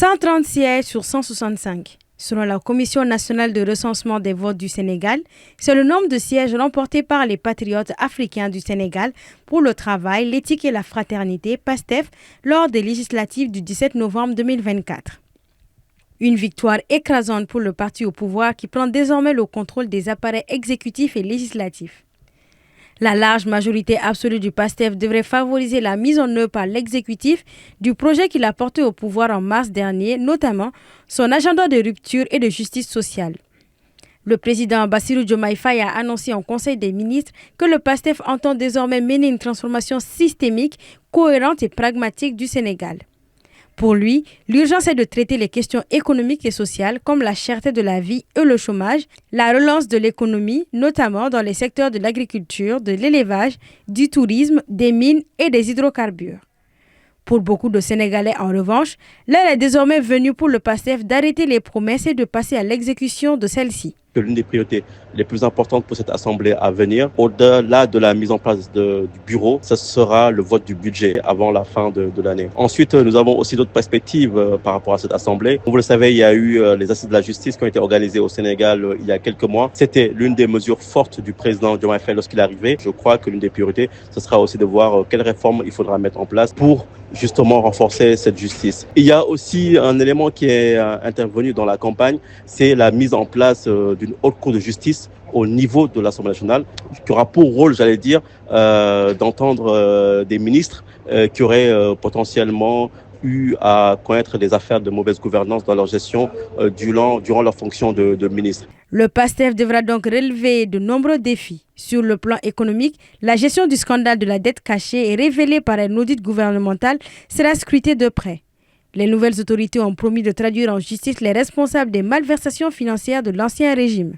130 sièges sur 165. Selon la Commission nationale de recensement des votes du Sénégal, c'est le nombre de sièges remportés par les patriotes africains du Sénégal pour le travail, l'éthique et la fraternité, PASTEF, lors des législatives du 17 novembre 2024. Une victoire écrasante pour le parti au pouvoir qui prend désormais le contrôle des appareils exécutifs et législatifs. La large majorité absolue du PASTEF devrait favoriser la mise en œuvre par l'exécutif du projet qu'il a porté au pouvoir en mars dernier, notamment son agenda de rupture et de justice sociale. Le président Bassirou Diomaye Faye a annoncé en Conseil des ministres que le PASTEF entend désormais mener une transformation systémique, cohérente et pragmatique du Sénégal. Pour lui, l'urgence est de traiter les questions économiques et sociales comme la cherté de la vie et le chômage, la relance de l'économie, notamment dans les secteurs de l'agriculture, de l'élevage, du tourisme, des mines et des hydrocarbures. Pour beaucoup de Sénégalais, en revanche, l'heure est désormais venue pour le PASTEF d'arrêter les promesses et de passer à l'exécution de celles-ci. Que l'une des priorités les plus importantes pour cette Assemblée à venir, au-delà de la mise en place du bureau, ce sera le vote du budget avant la fin de l'année. Ensuite, nous avons aussi d'autres perspectives par rapport à cette Assemblée. Comme vous le savez, il y a eu les assises de la justice qui ont été organisées au Sénégal il y a quelques mois. C'était l'une des mesures fortes du président Diomaye Faye lorsqu'il est arrivé. Je crois que l'une des priorités, ce sera aussi de voir quelles réformes il faudra mettre en place pour justement renforcer cette justice. Il y a aussi un élément qui est intervenu dans la campagne, c'est la mise en place d'une haute cour de justice au niveau de l'Assemblée nationale, qui aura pour rôle, j'allais dire, d'entendre des ministres qui auraient potentiellement eu à connaître des affaires de mauvaise gouvernance dans leur gestion durant leur fonction de ministre. Le PASTEF devra donc relever de nombreux défis. Sur le plan économique, la gestion du scandale de la dette cachée et révélée par un audit gouvernemental sera scrutée de près. Les nouvelles autorités ont promis de traduire en justice les responsables des malversations financières de l'ancien régime.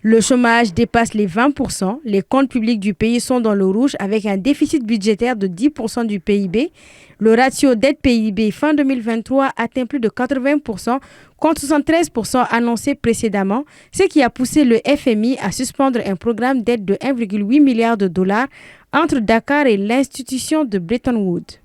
Le chômage dépasse les 20%, les comptes publics du pays sont dans le rouge avec un déficit budgétaire de 10% du PIB. Le ratio dette-PIB fin 2023 atteint plus de 80% contre 73% annoncé précédemment, ce qui a poussé le FMI à suspendre un programme d'aide de 1,8 milliard de dollars entre Dakar et l'institution de Bretton Woods.